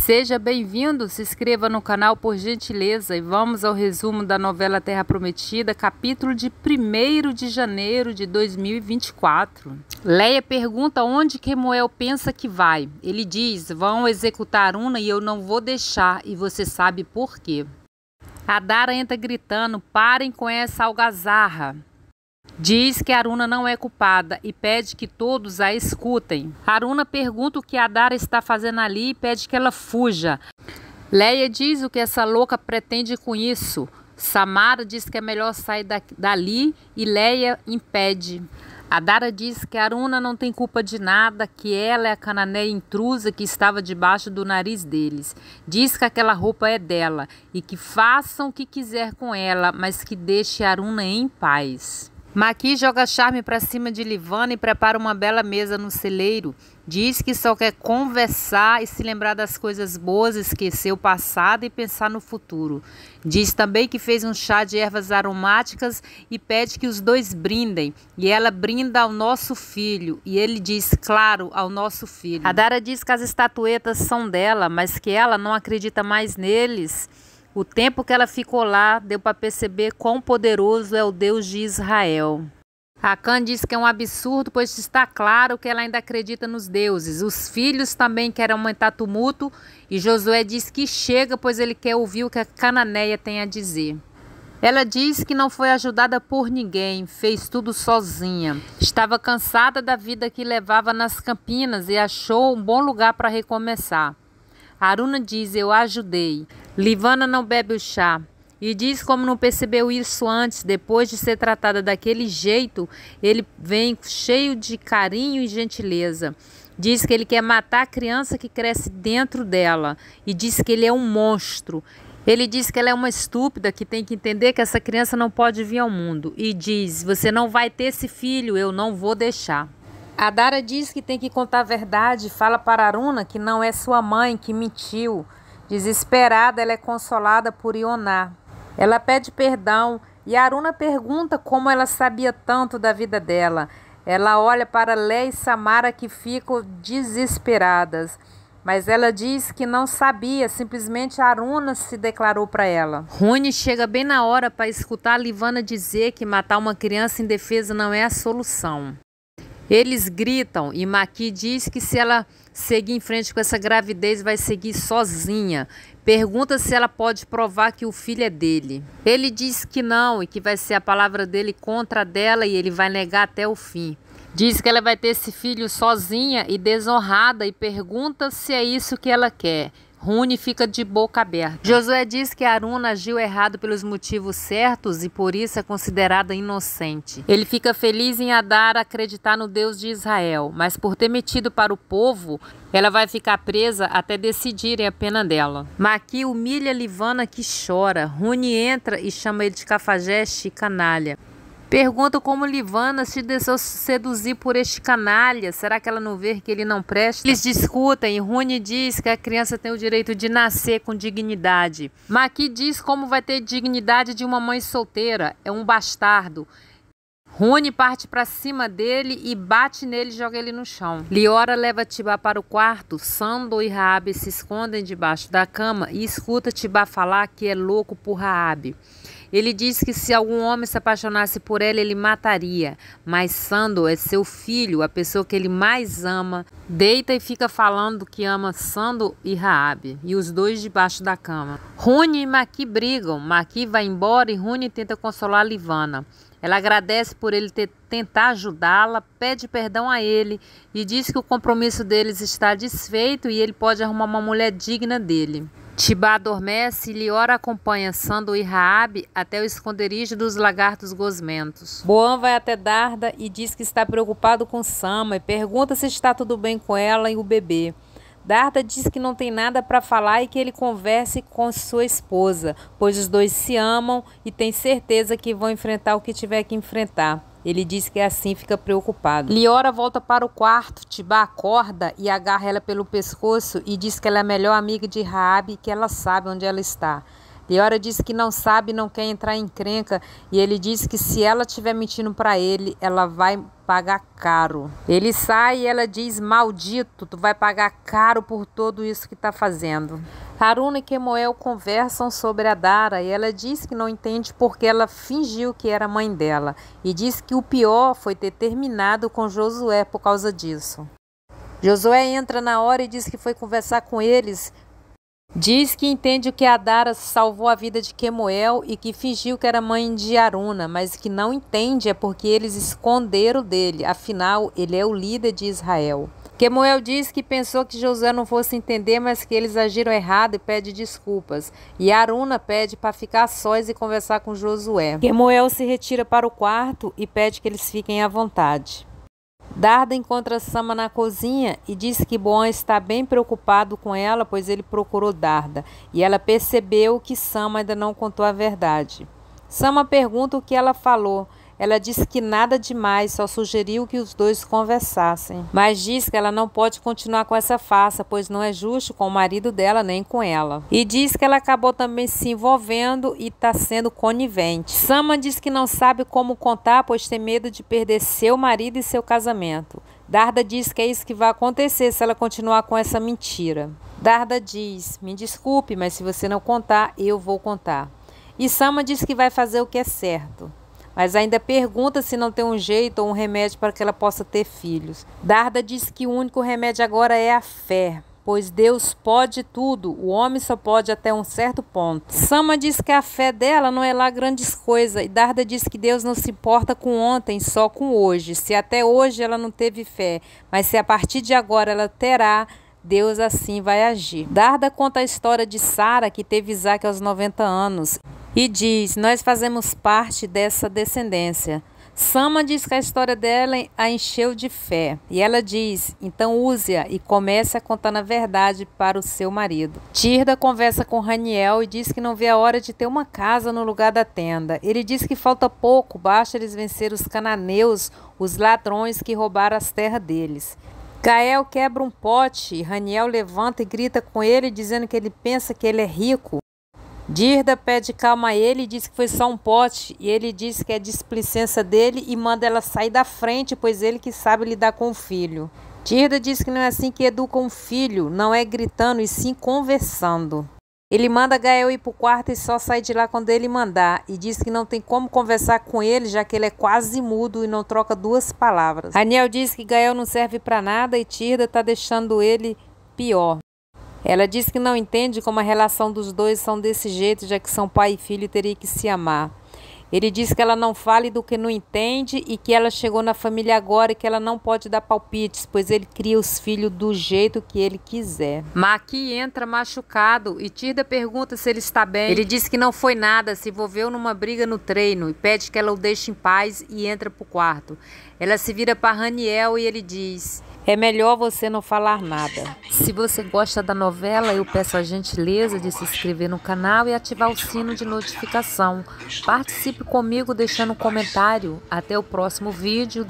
Seja bem-vindo, se inscreva no canal por gentileza e vamos ao resumo da novela Terra Prometida, capítulo de 1º de janeiro de 2024. Leia pergunta onde Quemuel pensa que vai. Ele diz, vão executar Aruna e eu não vou deixar, e você sabe por quê. Adara entra gritando, parem com essa algazarra. Diz que Aruna não é culpada e pede que todos a escutem. Aruna pergunta o que Adara está fazendo ali e pede que ela fuja. Leia diz o que essa louca pretende com isso. Samara diz que é melhor sair dali e Leia impede. Adara diz que Aruna não tem culpa de nada, que ela é a cananeia intrusa que estava debaixo do nariz deles. Diz que aquela roupa é dela e que façam o que quiser com ela, mas que deixe Aruna em paz. Maqui joga charme para cima de Livana e prepara uma bela mesa no celeiro. Diz que só quer conversar e se lembrar das coisas boas, esquecer o passado e pensar no futuro. Diz também que fez um chá de ervas aromáticas e pede que os dois brindem. E ela brinda ao nosso filho. E ele diz, claro, ao nosso filho. Adara diz que as estatuetas são dela, mas que ela não acredita mais neles. O tempo que ela ficou lá deu para perceber quão poderoso é o Deus de Israel. Acã diz que é um absurdo, pois está claro que ela ainda acredita nos deuses. Os filhos também querem aumentar tumulto e Josué diz que chega, pois ele quer ouvir o que a cananeia tem a dizer. Ela diz que não foi ajudada por ninguém, fez tudo sozinha. Estava cansada da vida que levava nas campinas e achou um bom lugar para recomeçar. Aruna diz, eu ajudei. Livana não bebe o chá. E diz como não percebeu isso antes, depois de ser tratada daquele jeito, ele vem cheio de carinho e gentileza. Diz que ele quer matar a criança que cresce dentro dela. E diz que ele é um monstro. Ele diz que ela é uma estúpida, que tem que entender que essa criança não pode vir ao mundo. E diz, você não vai ter esse filho, eu não vou deixar. Adara diz que tem que contar a verdade, fala para Aruna que não é sua mãe, que mentiu. Desesperada, ela é consolada por Ioná. Ela pede perdão e Aruna pergunta como ela sabia tanto da vida dela. Ela olha para Lé e Samara que ficam desesperadas. Mas ela diz que não sabia, simplesmente Aruna se declarou para ela. Rune chega bem na hora para escutar a Livana dizer que matar uma criança indefesa não é a solução. Eles gritam e Maqui diz que se ela seguir em frente com essa gravidez vai seguir sozinha. Pergunta se ela pode provar que o filho é dele. Ele diz que não e que vai ser a palavra dele contra a dela e ele vai negar até o fim. Diz que ela vai ter esse filho sozinha e desonrada e pergunta se é isso que ela quer. Rune fica de boca aberta. Josué diz que Aruna agiu errado pelos motivos certos e por isso é considerada inocente. Ele fica feliz em Adara acreditar no Deus de Israel, mas por ter metido para o povo, ela vai ficar presa até decidirem a pena dela. Maqui humilha Livana que chora. Rune entra e chama ele de cafajeste e canalha. Pergunta como Livana se deixou seduzir por este canalha. Será que ela não vê que ele não presta? Eles discutem e Rune diz que a criança tem o direito de nascer com dignidade. Maqui diz como vai ter dignidade de uma mãe solteira. É um bastardo. Rune parte para cima dele e bate nele e joga ele no chão. Liora leva Tibá para o quarto. Sando e Raabe se escondem debaixo da cama e escuta Tibá falar que é louco por Raabe. Ele diz que se algum homem se apaixonasse por ela, ele mataria. Mas Sando é seu filho, a pessoa que ele mais ama. Deita e fica falando que ama Sando e Raabe. E os dois debaixo da cama. Rune e Maqui brigam. Maqui vai embora e Rune tenta consolar Livana. Ela agradece por ele tentar ajudá-la, pede perdão a ele e diz que o compromisso deles está desfeito e ele pode arrumar uma mulher digna dele. Tibá adormece e Liora acompanha Sando e Raabe até o esconderijo dos lagartos gosmentos. Boan vai até Darda e diz que está preocupado com Sama e pergunta se está tudo bem com ela e o bebê. Darda diz que não tem nada para falar e que ele converse com sua esposa, pois os dois se amam e tem certeza que vão enfrentar o que tiver que enfrentar. Ele diz que assim fica preocupado. Liora volta para o quarto, Tibá acorda e agarra ela pelo pescoço e diz que ela é a melhor amiga de Raabe e que ela sabe onde ela está. Liora disse que não sabe, não quer entrar em encrenca, e ele disse que se ela estiver mentindo para ele, ela vai pagar caro. Ele sai e ela diz: maldito, tu vai pagar caro por tudo isso que está fazendo. Haruna e Quemuel conversam sobre a Dara e ela diz que não entende porque ela fingiu que era mãe dela, e diz que o pior foi ter terminado com Josué por causa disso. Josué entra na hora e diz que foi conversar com eles. Diz que entende que a Dara salvou a vida de Quemuel e que fingiu que era mãe de Haruna, mas que não entende é porque eles esconderam dele, afinal ele é o líder de Israel. Quemuel diz que pensou que Josué não fosse entender, mas que eles agiram errado e pede desculpas. E Haruna pede para ficar sós e conversar com Josué. Quemuel se retira para o quarto e pede que eles fiquem à vontade. Darda encontra Sama na cozinha e diz que Boan está bem preocupado com ela, pois ele procurou Darda, e ela percebeu que Sama ainda não contou a verdade. Sama pergunta o que ela falou. Ela disse que nada demais, só sugeriu que os dois conversassem. Mas diz que ela não pode continuar com essa farsa, pois não é justo com o marido dela nem com ela. E diz que ela acabou também se envolvendo e está sendo conivente. Sama diz que não sabe como contar, pois tem medo de perder seu marido e seu casamento. Darda diz que é isso que vai acontecer se ela continuar com essa mentira. Darda diz: me desculpe, mas se você não contar, eu vou contar. E Sama diz que vai fazer o que é certo, mas ainda pergunta se não tem um jeito ou um remédio para que ela possa ter filhos. Darda diz que o único remédio agora é a fé, pois Deus pode tudo, o homem só pode até um certo ponto. Sama diz que a fé dela não é lá grandes coisas, e Darda diz que Deus não se importa com ontem, só com hoje. Se até hoje ela não teve fé, mas se a partir de agora ela terá, Deus assim vai agir. Darda conta a história de Sara, que teve Isaac aos 90 anos. E diz: nós fazemos parte dessa descendência. Sama diz que a história dela a encheu de fé. E ela diz: então use-a e comece a contar a verdade para o seu marido. Tirda conversa com Raniel e diz que não vê a hora de ter uma casa no lugar da tenda. Ele diz que falta pouco, basta eles vencer os cananeus, os ladrões que roubaram as terras deles. Gael quebra um pote e Raniel levanta e grita com ele, dizendo que ele pensa que ele é rico. Dirda pede calma a ele e diz que foi só um pote, e ele diz que é displicência dele e manda ela sair da frente, pois ele que sabe lidar com o filho. Dirda diz que não é assim que educa um filho, não é gritando e sim conversando. Ele manda Gael ir para o quarto e só sai de lá quando ele mandar, e diz que não tem como conversar com ele, já que ele é quase mudo e não troca duas palavras. Raniel diz que Gael não serve para nada e Tirda está deixando ele pior. Ela diz que não entende como a relação dos dois são desse jeito, já que são pai e filho e teria que se amar. Ele diz que ela não fale do que não entende e que ela chegou na família agora e que ela não pode dar palpites, pois ele cria os filhos do jeito que ele quiser. Maqui entra machucado e Tirda pergunta se ele está bem. Ele diz que não foi nada, se envolveu numa briga no treino e pede que ela o deixe em paz e entra para o quarto. Ela se vira para Raniel e ele diz: é melhor você não falar nada. Se você gosta da novela, eu peço a gentileza de se inscrever no canal e ativar o sino de notificação. Participe comigo deixando um comentário. Até o próximo vídeo.